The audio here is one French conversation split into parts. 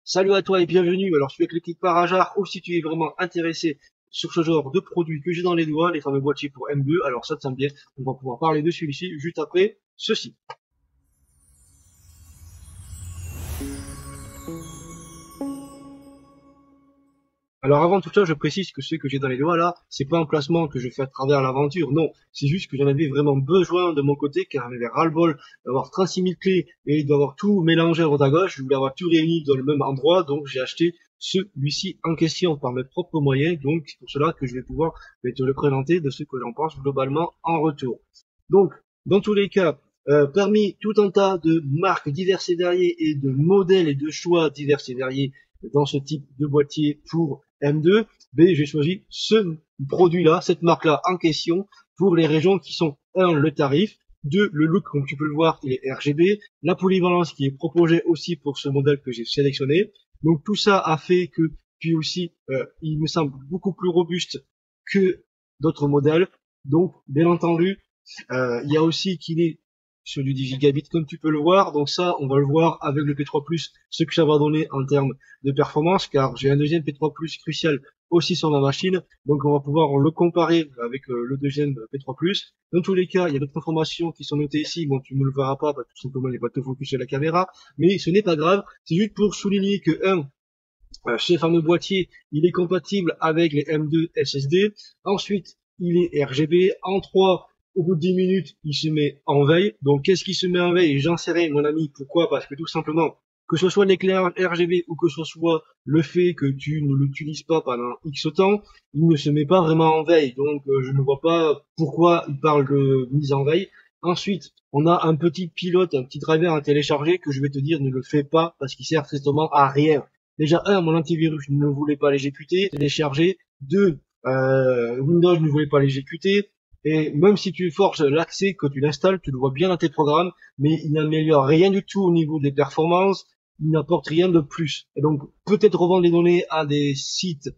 Salut à toi et bienvenue. Alors, si tu es cliqué par hasard ou si tu es vraiment intéressé sur ce genre de produit que j'ai dans les doigts, les fameux boîtiers pour M2, alors ça te semble bien, on va pouvoir parler de celui-ci juste après ceci. Alors avant tout ça, je précise que ce que j'ai dans les doigts là, c'est pas un placement que je fais à travers l'aventure, non, c'est juste que j'en avais vraiment besoin de mon côté, car j'en avais ras-le-bol d'avoir 36 000 clés et d'avoir tout mélangé à droite à gauche, je voulais avoir tout réuni dans le même endroit, donc j'ai acheté celui-ci en question par mes propres moyens, donc c'est pour cela que je vais pouvoir te le présenter de ce que j'en pense globalement en retour. Donc, dans tous les cas, parmi tout un tas de marques diverses et variées et de modèles et de choix divers et variés dans ce type de boîtier pour M2, ben, j'ai choisi ce produit-là, cette marque-là en question, pour les régions qui sont, un, le tarif, deux, le look, comme tu peux le voir, il est RGB, la polyvalence qui est proposée aussi pour ce modèle que j'ai sélectionné. Donc tout ça a fait que, puis aussi, il me semble beaucoup plus robuste que d'autres modèles. Donc, bien entendu, il y a aussi qu'il est sur du 10 gigabits comme tu peux le voir. Donc ça, on va le voir avec le P3+, ce que ça va donner en termes de performance, car j'ai un deuxième P3+ crucial aussi sur ma machine. Donc on va pouvoir le comparer avec le deuxième P3+. Dans tous les cas, il y a d'autres informations qui sont notées ici. Bon, tu ne le verras pas, tout simplement, il n'est pas de focus sur la caméra. Mais ce n'est pas grave. C'est juste pour souligner que, ce fameux boîtier, il est compatible avec les M2 SSD. Ensuite, il est RGB. En 3, au bout de 10 minutes, il se met en veille. Donc, qu'est-ce qui se met en veille? J'en sais rien, mon ami. Pourquoi? Parce que tout simplement, que ce soit l'éclairage RGB ou que ce soit le fait que tu ne l'utilises pas pendant X temps, il ne se met pas vraiment en veille. Donc, je ne vois pas pourquoi il parle de mise en veille. Ensuite, on a un petit pilote, un petit driver à télécharger que je vais te dire ne le fais pas parce qu'il sert strictement à rien. Déjà, un, mon antivirus ne voulait pas l'exécuter, télécharger. Deux, Windows ne voulait pas l'exécuter. Et même si tu forces l'accès, que tu l'installes, tu le vois bien dans tes programmes, mais il n'améliore rien du tout au niveau des performances, il n'apporte rien de plus. Et donc, peut-être revendre les données à des sites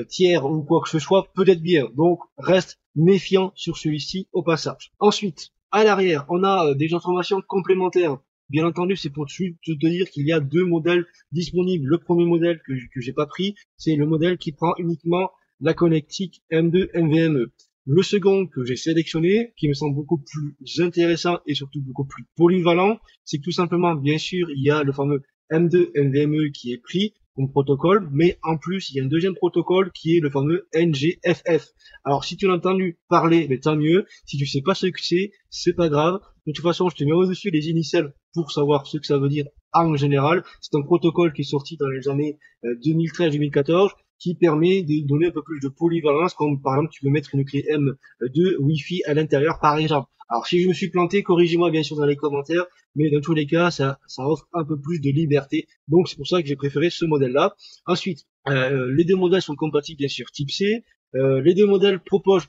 tiers ou quoi que ce soit, peut-être bien. Donc, reste méfiant sur celui-ci au passage. Ensuite, à l'arrière, on a des informations complémentaires. Bien entendu, c'est pour te dire qu'il y a deux modèles disponible. Le premier modèle que j'ai pas pris, c'est le modèle qui prend uniquement la connectique M2 NVMe. Le second que j'ai sélectionné, qui me semble beaucoup plus intéressant et surtout beaucoup plus polyvalent, c'est que tout simplement, bien sûr, il y a le fameux M2 NVMe qui est pris comme protocole, mais en plus, il y a un deuxième protocole qui est le fameux NGFF. Alors, si tu l'as entendu parler, mais tant mieux. Si tu sais pas ce que c'est pas grave. De toute façon, je te mets au-dessus les initiales pour savoir ce que ça veut dire en général. C'est un protocole qui est sorti dans les années 2013-2014 qui permet de donner un peu plus de polyvalence, comme par exemple tu peux mettre une clé M2 Wi-Fi à l'intérieur par exemple. Alors si je me suis planté, corrigez-moi bien sûr dans les commentaires, mais dans tous les cas, ça offre un peu plus de liberté. Donc c'est pour ça que j'ai préféré ce modèle-là. Ensuite, les deux modèles sont compatibles bien sûr type C. Les deux modèles proposent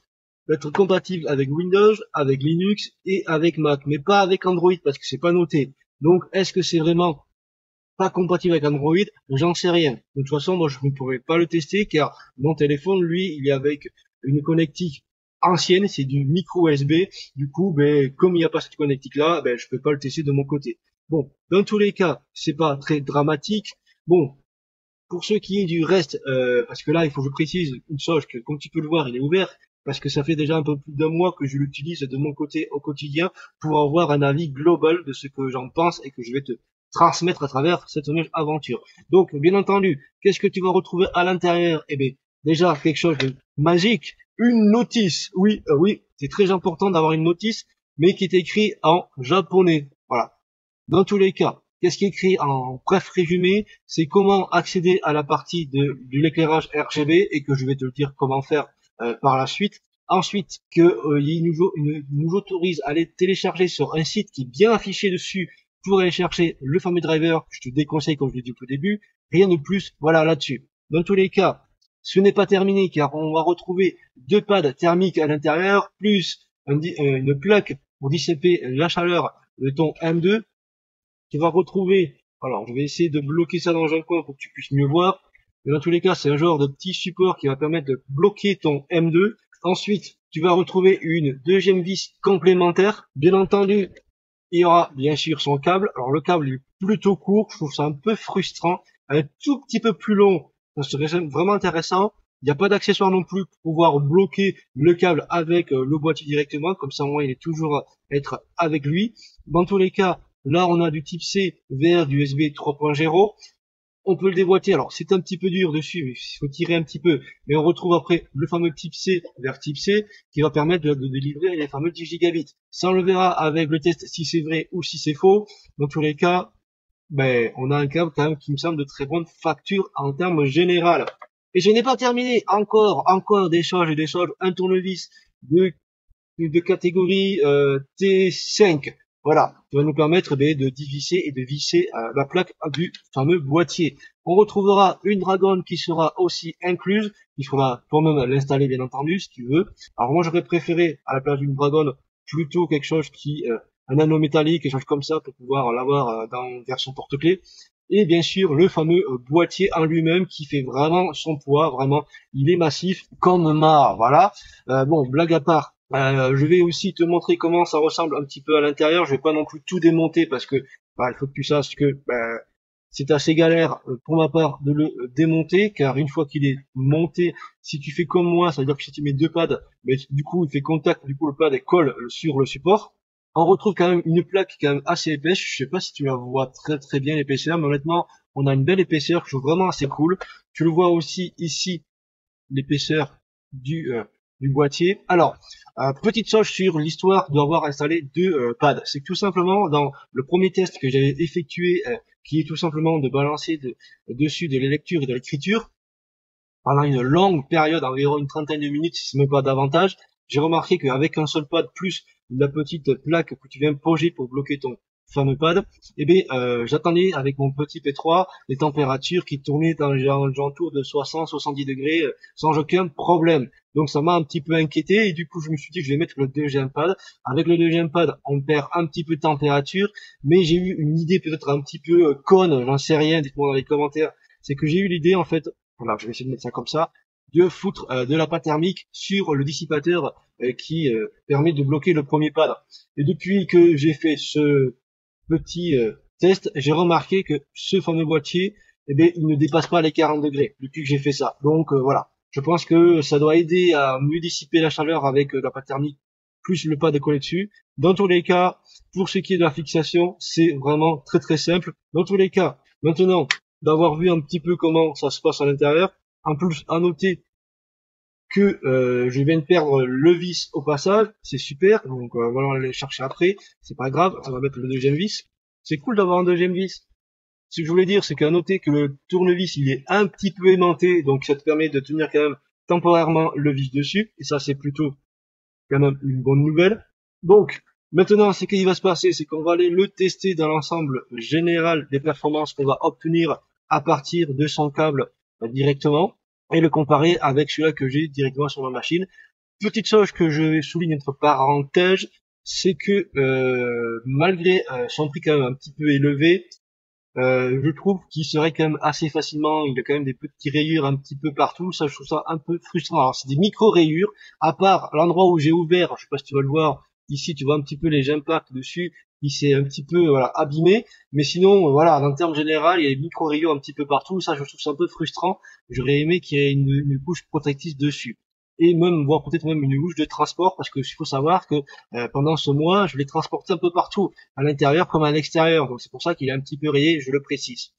d'être compatibles avec Windows, avec Linux et avec Mac, mais pas avec Android parce que c'est pas noté. Donc est-ce que c'est vraiment pas compatible avec Android? J'en sais rien. De toute façon, moi, je ne pourrais pas le tester car mon téléphone, lui, il est avec une connectique ancienne, c'est du micro USB. Du coup, ben, comme il n'y a pas cette connectique-là, ben, je peux pas le tester de mon côté. Bon, dans tous les cas, c'est pas très dramatique. Bon, pour ce qui est du reste, parce que là, il faut que je précise une chose, que comme tu peux le voir, il est ouvert, parce que ça fait déjà un peu plus d'un mois que je l'utilise de mon côté au quotidien pour avoir un avis global de ce que j'en pense et que je vais te transmettre à travers cette nouvelle aventure. Donc, bien entendu, qu'est-ce que tu vas retrouver à l'intérieur? Eh bien, déjà, quelque chose de magique, une notice. Oui, oui, c'est très important d'avoir une notice, mais qui est écrit en japonais. Voilà. Dans tous les cas, qu'est-ce qui est écrit en bref résumé, c'est comment accéder à la partie de l'éclairage RGB et que je vais te le dire comment faire par la suite. Ensuite, il nous autorise à aller télécharger sur un site qui est bien affiché dessus pour aller chercher le fameux driver que je te déconseille comme je l'ai dit au tout début. Rien de plus, voilà là-dessus. Dans tous les cas, ce n'est pas terminé car on va retrouver deux pads thermiques à l'intérieur plus une plaque pour dissiper la chaleur de ton M2. Tu vas retrouver, alors je vais essayer de bloquer ça dans un coin pour que tu puisses mieux voir, mais dans tous les cas c'est un genre de petit support qui va permettre de bloquer ton M2. Ensuite tu vas retrouver une deuxième vis complémentaire, bien entendu il y aura bien sûr son câble. Alors le câble est plutôt court, je trouve ça un peu frustrant un tout petit peu plus long, ça serait vraiment intéressant. Il n'y a pas d'accessoire non plus pour pouvoir bloquer le câble avec le boîtier directement, comme ça au moins il est toujours être avec lui. Dans tous les cas, là on a du type C vers du USB 3.0. On peut le déboîter, alors c'est un petit peu dur dessus, mais il faut tirer un petit peu, mais on retrouve après le fameux type C vers type C qui va permettre de délivrer les fameux 10 gigabits. Ça on le verra avec le test si c'est vrai ou si c'est faux. Dans tous les cas, ben, on a un câble quand même qui me semble de très bonne facture en termes général. Et je n'ai pas terminé, encore des choses et des choses, un tournevis de catégorie T5. Voilà, qui va nous permettre de dévisser et de visser la plaque du fameux boîtier. On retrouvera une Dragon qui sera aussi incluse. Il faudra toi-même l'installer bien entendu si tu veux. Alors moi j'aurais préféré à la place d'une Dragon plutôt quelque chose qui un anneau métallique, quelque chose comme ça pour pouvoir l'avoir dans version porte-clés. Et bien sûr le fameux boîtier en lui-même qui fait vraiment son poids, vraiment il est massif comme ma, voilà. Bon, blague à part, je vais aussi te montrer comment ça ressemble un petit peu à l'intérieur. Je vais pas non plus tout démonter parce que il faut que tu saches que c'est assez galère pour ma part de le démonter, car une fois qu'il est monté, si tu fais comme moi, ça veut dire que si tu mets deux pads, mais du coup il fait contact, du coup le pad colle sur le support. On retrouve quand même une plaque quand même assez épaisse. Je sais pas si tu la vois très très bien l'épaisseur, mais honnêtement on a une belle épaisseur que je trouve vraiment assez cool. Tu le vois aussi ici l'épaisseur du boîtier. Alors, petite chose sur l'histoire d'avoir installé deux pads. C'est que tout simplement, dans le premier test que j'avais effectué, qui est tout simplement de balancer dessus de la lecture et de l'écriture, pendant une longue période, environ une trentaine de minutes, si ce n'est pas davantage, j'ai remarqué qu'avec un seul pad plus la petite plaque que tu viens poser pour bloquer ton fameux pad, eh bien, j'attendais avec mon petit P3 les températures qui tournaient dans les alentours de 60-70 degrés sans aucun problème. Donc ça m'a un petit peu inquiété et du coup je me suis dit que je vais mettre le deuxième pad. Avec le deuxième pad, on perd un petit peu de température, mais j'ai eu une idée peut-être un petit peu conne, j'en sais rien, dites-moi dans les commentaires. C'est que j'ai eu l'idée en fait, voilà, je vais essayer de mettre ça comme ça, de foutre de la pâte thermique sur le dissipateur qui permet de bloquer le premier pad. Et depuis que j'ai fait ce petit test, j'ai remarqué que ce fameux boîtier, eh bien, il ne dépasse pas les 40 degrés depuis que j'ai fait ça. Donc voilà, je pense que ça doit aider à mieux dissiper la chaleur avec la pâte thermique plus le pad collé dessus. Dans tous les cas, pour ce qui est de la fixation, c'est vraiment très très simple. Dans tous les cas, maintenant d'avoir vu un petit peu comment ça se passe à l'intérieur, en plus à noter que je viens de perdre le vis au passage, c'est super, donc voilà, on va aller chercher après, c'est pas grave, on va mettre le deuxième vis. C'est cool d'avoir un deuxième vis. Ce que je voulais dire, c'est qu'à noter que le tournevis, il est un petit peu aimanté, donc ça te permet de tenir quand même temporairement le vis dessus, et ça c'est plutôt quand même une bonne nouvelle. Donc, maintenant, ce qui va se passer, c'est qu'on va aller le tester dans l'ensemble général des performances qu'on va obtenir à partir de son câble directement et le comparer avec celui-là que j'ai directement sur ma machine. Petite chose que je souligne entre parenthèses, c'est que malgré son prix quand même un petit peu élevé, je trouve qu'il serait quand même assez facilement, il a quand même des petites rayures un petit peu partout, ça je trouve ça un peu frustrant. Alors c'est des micro-rayures, à part l'endroit où j'ai ouvert, je sais pas si tu vas le voir, ici tu vois un petit peu les impacts dessus, qui s'est un petit peu voilà, abîmé, mais sinon voilà, en termes général, il y a des micro-rayures un petit peu partout, ça je trouve ça un peu frustrant, j'aurais aimé qu'il y ait une couche protectrice dessus. Et même, voire peut-être même une couche de transport, parce que il faut savoir que pendant ce mois, je l'ai transporté un peu partout à l'intérieur comme à l'extérieur. Donc c'est pour ça qu'il est un petit peu rayé, je le précise.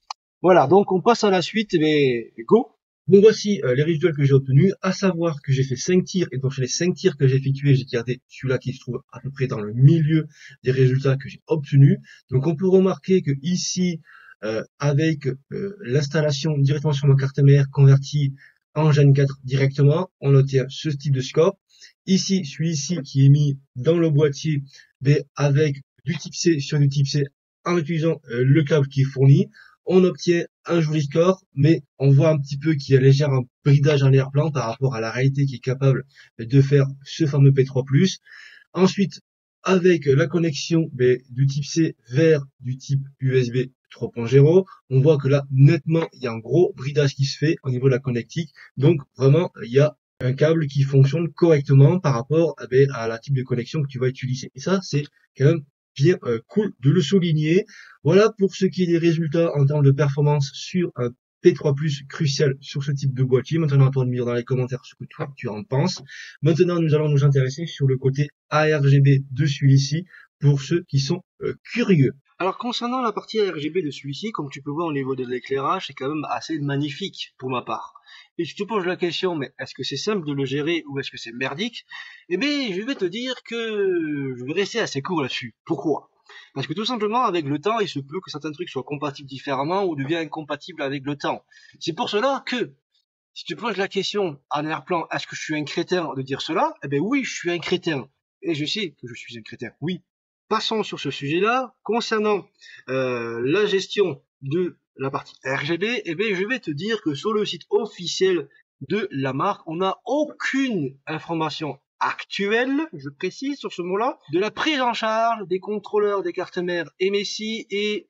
Voilà, donc on passe à la suite, mais go. Donc voici les résultats que j'ai obtenus, à savoir que j'ai fait 5 tirs, et donc sur les 5 tirs que j'ai effectués, j'ai gardé celui-là qui se trouve à peu près dans le milieu des résultats que j'ai obtenus. Donc on peut remarquer que ici, avec l'installation directement sur ma carte mère convertie en Gen 4 directement, on obtient ce type de score. Ici, celui-ci qui est mis dans le boîtier, avec du type C sur du type C en utilisant le câble qui est fourni, on obtient un joli score, mais on voit un petit peu qu'il y a léger un bridage en l'air-plan par rapport à la réalité qui est capable de faire ce fameux P3+. Ensuite, avec la connexion du type C vers du type USB 3.0, on voit que là, nettement, il y a un gros bridage qui se fait au niveau de la connectique. Donc, vraiment, il y a un câble qui fonctionne correctement par rapport à la type de connexion que tu vas utiliser. Et ça, c'est quand même bien cool de le souligner. Voilà pour ce qui est des résultats en termes de performance sur un P3+, crucial sur ce type de boîtier. Maintenant, à toi de me dire dans les commentaires ce que toi tu en penses. Maintenant, nous allons nous intéresser sur le côté ARGB de celui-ci pour ceux qui sont curieux. Alors concernant la partie RGB de celui-ci, comme tu peux voir au niveau de l'éclairage, c'est quand même assez magnifique pour ma part. Et si tu te poses la question, mais est-ce que c'est simple de le gérer ou est-ce que c'est merdique? Eh bien, je vais te dire que je vais rester assez court là-dessus. Pourquoi? Parce que tout simplement, avec le temps, il se peut que certains trucs soient compatibles différemment ou deviennent incompatibles avec le temps. C'est pour cela que, si tu te poses la question en arrière-plan, est-ce que je suis un crétin de dire cela? Eh bien oui, je suis un crétin. Et je sais que je suis un crétin, oui. Passons sur ce sujet-là. Concernant la gestion de la partie RGB, eh bien, je vais te dire que sur le site officiel de la marque, on n'a aucune information actuelle, je précise sur ce mot-là, de la prise en charge des contrôleurs des cartes mères MSI et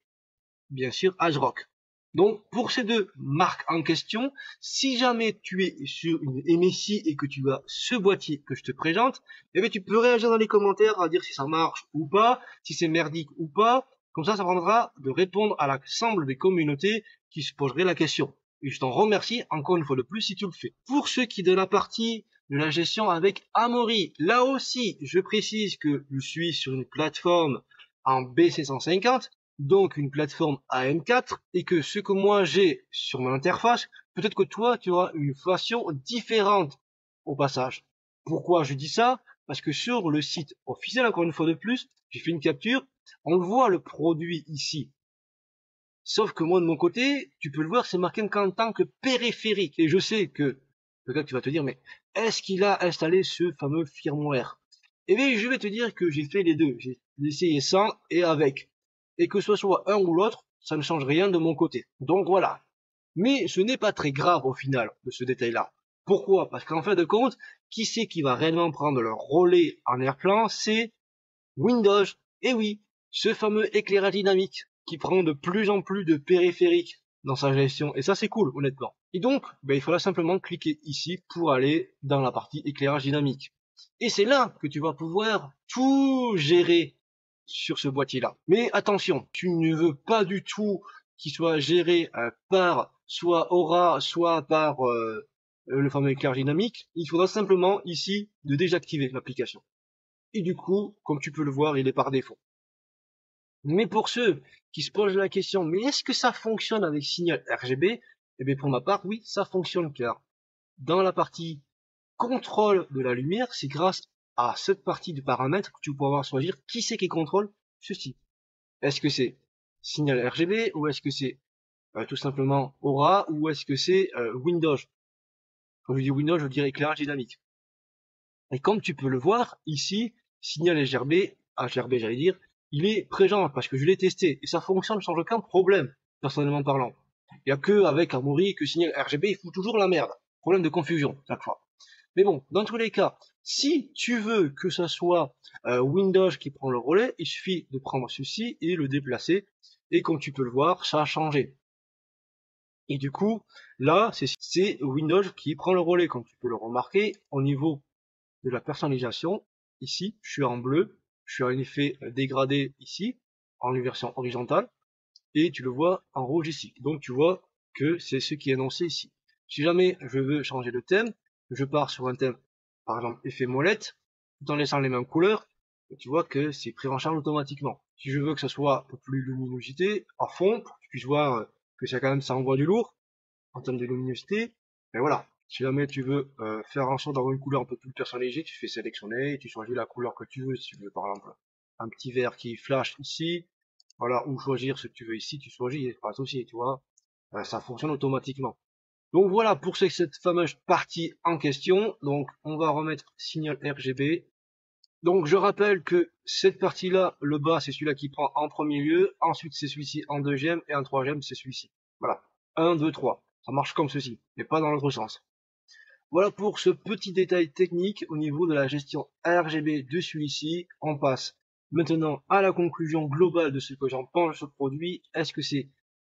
bien sûr ASRock. Donc pour ces deux marques en question, si jamais tu es sur une MSI et que tu as ce boîtier que je te présente, eh bien tu peux réagir dans les commentaires à dire si ça marche ou pas, si c'est merdique ou pas. Comme ça prendra de répondre à l'ensemble des communautés qui se poseraient la question. Et je t'en remercie encore une fois de plus si tu le fais. Pour ceux qui de la partie de la gestion avec Amaury, là aussi je précise que je suis sur une plateforme en BC150, donc une plateforme AM4, et que ce que moi j'ai sur mon interface, peut-être que toi tu auras une façon différente au passage. Pourquoi je dis ça? Parce que sur le site officiel, encore une fois de plus, j'ai fait une capture, on le voit le produit ici. Sauf que moi de mon côté, tu peux le voir, c'est marqué qu'en tant que périphérique. Et je sais que peut-être tu vas te dire, mais est-ce qu'il a installé ce fameux firmware? Eh bien, je vais te dire que j'ai fait les deux. J'ai essayé sans et avec. Et que ce soit un ou l'autre, ça ne change rien de mon côté. Donc voilà. Mais ce n'est pas très grave au final de ce détail-là. Pourquoi? Parce qu'en fin de compte, qui c'est qui va réellement prendre le relais en air-plan? C'est Windows. Et oui, ce fameux éclairage dynamique qui prend de plus en plus de périphériques dans sa gestion. Et ça, c'est cool, honnêtement. Et donc, il faudra simplement cliquer ici pour aller dans la partie éclairage dynamique. Et c'est là que tu vas pouvoir tout gérer sur ce boîtier-là. Mais attention, tu ne veux pas du tout qu'il soit géré par soit Aura, soit par le fameux éclairage dynamique. Il faudra simplement ici de désactiver l'application. Et du coup, comme tu peux le voir, il est par défaut. Mais pour ceux qui se posent la question, mais est-ce que ça fonctionne avec signal RGB? Eh bien pour ma part, oui, ça fonctionne car dans la partie contrôle de la lumière, c'est grâce à cette partie de paramètres que tu vas pouvoir choisir qui c'est qui contrôle ceci. Est-ce que c'est signal RGB ou est-ce que c'est tout simplement Aura ou est-ce que c'est Windows? Quand je dis Windows, je dirais éclairage dynamique. Et comme tu peux le voir, ici, signal HRB j'allais dire, il est présent parce que je l'ai testé et ça fonctionne sans aucun problème, personnellement parlant. Il n'y a que avec Amaury que signal RGB, il fout toujours la merde. Problème de confusion, chaque fois. Mais bon, dans tous les cas, si tu veux que ça soit Windows qui prend le relais, il suffit de prendre ceci et le déplacer. Et comme tu peux le voir, ça a changé. Et du coup, là, c'est Windows qui prend le relais, comme tu peux le remarquer, au niveau de la personnalisation. Ici, je suis en bleu, je suis en effet dégradé ici, en version horizontale, et tu le vois en rouge ici. Donc tu vois que c'est ce qui est énoncé ici. Si jamais je veux changer de thème, je pars sur un thème, par exemple effet molette, tout en laissant les mêmes couleurs, et tu vois que c'est pris en charge automatiquement. Si je veux que ça soit un peu plus luminosité, à fond, pour que tu puisses voir que ça envoie du lourd, en termes de luminosité, ben voilà. Si jamais tu veux faire en sorte d'avoir une couleur un peu plus personnalisée, tu fais sélectionner, et tu choisis la couleur que tu veux. Si tu veux par exemple un petit vert qui flash ici, voilà, ou choisir ce que tu veux ici, tu choisis, il n'y a pas de souci, tu vois. Ça fonctionne automatiquement. Donc voilà pour cette fameuse partie en question. Donc on va remettre signal RGB. Donc je rappelle que cette partie-là, le bas, c'est celui-là qui prend en premier lieu. Ensuite c'est celui-ci en deuxième et en troisième c'est celui-ci. Voilà. 1, 2, 3. Ça marche comme ceci, mais pas dans l'autre sens. Voilà pour ce petit détail technique au niveau de la gestion RGB de celui-ci. On passe maintenant à la conclusion globale de ce que j'en pense de ce produit. Est-ce que c'est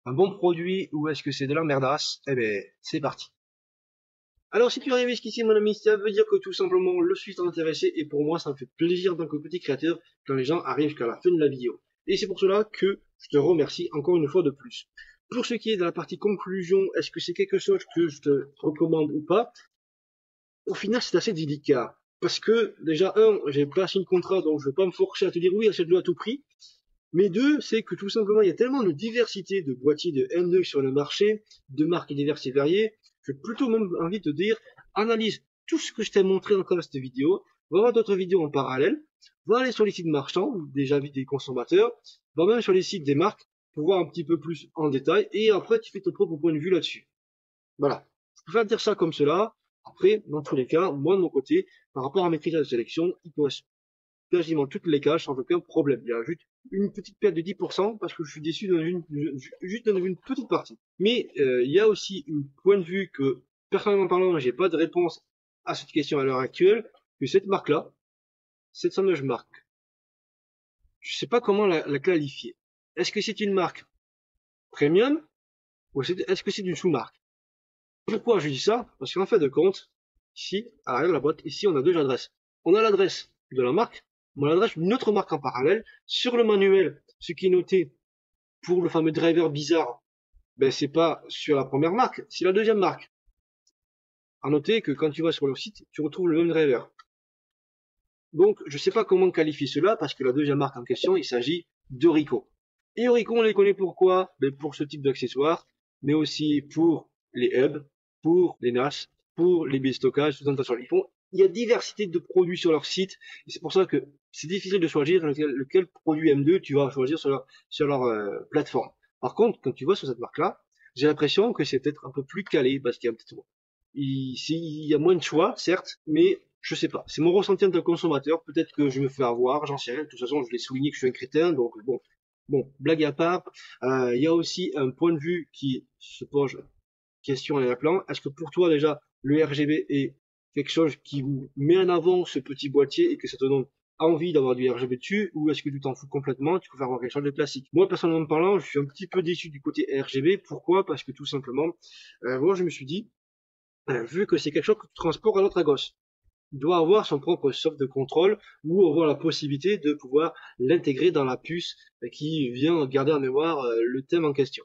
un bon produit ou est-ce que c'est de la merdasse? Eh bien, c'est parti. Alors si tu es arrivé jusqu'ici mon ami, ça veut dire que tout simplement le suite t'a intéressé et pour moi ça me fait plaisir en tant que petit créateur quand les gens arrivent jusqu'à la fin de la vidéo. Et c'est pour cela que je te remercie encore une fois de plus. Pour ce qui est de la partie conclusion, est-ce que c'est quelque chose que je te recommande ou pas? Au final c'est assez délicat. Parce que déjà, j'ai pas signé de contrat donc je vais pas me forcer à te dire oui achète-le à tout prix. Mais deux, c'est que tout simplement, il y a tellement de diversité de boîtiers de M2 sur le marché, de marques diverses et variées, que plutôt même envie de te dire, analyse tout ce que je t'ai montré dans cette vidéo, va voir d'autres vidéos en parallèle, va aller sur les sites marchands, ou déjà avis des consommateurs, va même sur les sites des marques, pour voir un petit peu plus en détail, et après tu fais ton propre point de vue là-dessus. Voilà. Je préfère dire ça comme cela. Après, dans tous les cas, moi de mon côté, par rapport à mes critères de sélection, il correspond quasiment toutes les cases sans aucun problème. Il y a juste une petite perte de 10% parce que je suis déçu juste dans une petite partie. Mais il y a aussi un point de vue que, personnellement parlant, j'ai pas de réponse à cette question à l'heure actuelle, que cette marque-là, cette fameuse marque, je sais pas comment la qualifier. Est-ce que c'est une marque premium ou est-ce que c'est une sous-marque? Pourquoi je dis ça? Parce qu'en fait de compte, ici, à l'arrière de la boîte, ici on a deux adresses. On a l'adresse de la marque, on a l'adresse d'une autre marque en parallèle. Sur le manuel, ce qui est noté pour le fameux driver bizarre, ben c'est pas sur la première marque, c'est la deuxième marque. À noter que quand tu vas sur le site, tu retrouves le même driver. Donc je sais pas comment qualifier cela parce que la deuxième marque en question, il s'agit d'Orico. Et Orico, on les connaît pourquoi? Ben pour ce type d'accessoires, mais aussi pour les hubs, pour les NAS, pour les baies de stockage, tout un tas de choses. Il y a diversité de produits sur leur site, et c'est pour ça que c'est difficile de choisir lequel produit M2 tu vas choisir sur leur plateforme. Par contre, quand tu vois sur cette marque-là, j'ai l'impression que c'est peut-être un peu plus calé, parce qu'il y a peut-être il y a moins de choix, certes, mais je sais pas. C'est mon ressenti en tant que consommateur. Peut-être que je me fais avoir, j'en sais rien. De toute façon, je l'ai souligné que je suis un crétin, donc bon. Bon, blague à part, il y a aussi un point de vue qui se pose question à la plan. Est-ce que pour toi déjà le RGB est quelque chose qui met en avant ce petit boîtier et que ça te donne envie d'avoir du RGB dessus, ou est-ce que tu t'en fous complètement, tu préfères avoir quelque chose de classique? Moi personnellement parlant, je suis un petit peu déçu du côté RGB. Pourquoi? Parce que tout simplement, moi je me suis dit, vu que c'est quelque chose que tu transportes à notre à gauche, il doit avoir son propre soft de contrôle ou avoir la possibilité de pouvoir l'intégrer dans la puce qui vient garder en mémoire le thème en question.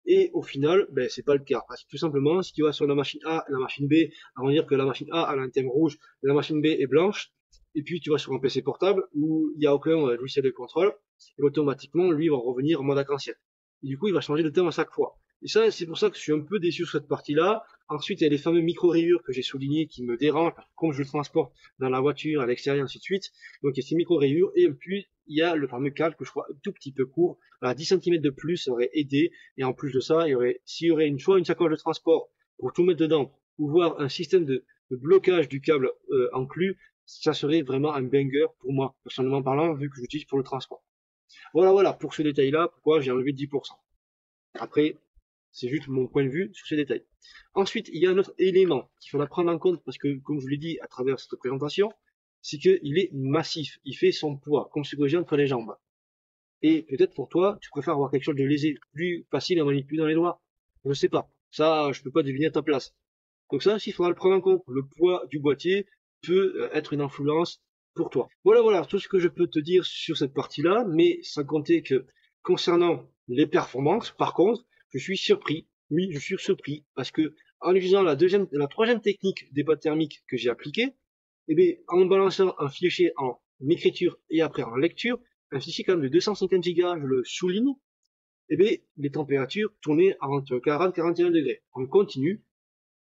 Et au final, ben, c'est pas le cas. Parce que tout simplement, si tu vas sur la machine A et la machine B, on va dire que la machine A a un thème rouge, la machine B est blanche, et puis tu vas sur un PC portable où il n'y a aucun logiciel de contrôle, et automatiquement, lui va revenir en mode arc-en-ciel. Et du coup, il va changer de thème à chaque fois. Et ça, c'est pour ça que je suis un peu déçu sur cette partie-là. Ensuite, il y a les fameux micro-rayures que j'ai soulignées qui me dérangent, comme je le transporte dans la voiture, à l'extérieur, ainsi de suite. Donc, il y a ces micro-rayures, et puis, il y a le fameux câble que je crois un tout petit peu court. À 10 cm de plus, ça aurait aidé. Et en plus de ça, s'il y aurait soit une sacoche de transport pour tout mettre dedans, ou voir un système de blocage du câble inclus, ça serait vraiment un banger pour moi, personnellement parlant, vu que j'utilise pour le transport. Voilà, pour ce détail-là, pourquoi j'ai enlevé 10%. Après, c'est juste mon point de vue sur ces détails. Ensuite, il y a un autre élément qu'il faudra prendre en compte, parce que, comme je l'ai dit à travers cette présentation, c'est qu'il est massif, il fait son poids, comme ce que j'ai entre les jambes. Et peut-être pour toi, tu préfères avoir quelque chose de léger, plus facile à manipuler dans les doigts. Je ne sais pas. Ça, je peux pas deviner à ta place. Donc ça aussi, il faudra le prendre en compte. Le poids du boîtier peut être une influence pour toi. Voilà, tout ce que je peux te dire sur cette partie-là, mais sans compter que concernant les performances, par contre, je suis surpris. Oui, je suis surpris parce que en utilisant la troisième technique des boîtes thermiques que j'ai appliquée, eh bien, en balançant un fichier en écriture et après en lecture, un fichier quand même de 250 Go, je le souligne, eh bien, les températures tournaient entre 40 et 41 degrés. On continue,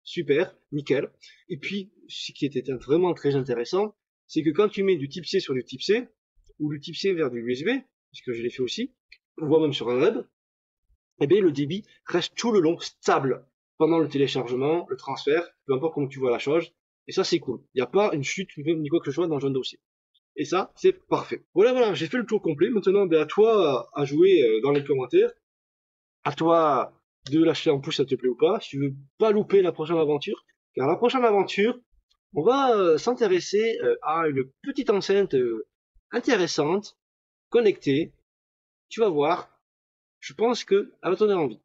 super, nickel. Et puis, ce qui était vraiment très intéressant, c'est que quand tu mets du type C sur du type C, ou du type C vers du USB, puisque je l'ai fait aussi, voire même sur un web, eh bien, le débit reste tout le long stable pendant le téléchargement, le transfert, peu importe comment tu vois la chose. Et ça, c'est cool. Il n'y a pas une chute ni quoi que ce soit dans un dossier. Et ça, c'est parfait. Voilà, j'ai fait le tour complet. Maintenant, ben, à toi à jouer dans les commentaires. À toi de lâcher un pouce, ça te plaît ou pas. Si tu veux pas louper la prochaine aventure. Car la prochaine aventure, on va s'intéresser à une petite enceinte intéressante, connectée. Tu vas voir. Je pense que elle va te donner envie.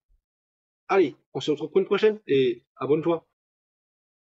Allez, on se retrouve pour une prochaine et abonne-toi.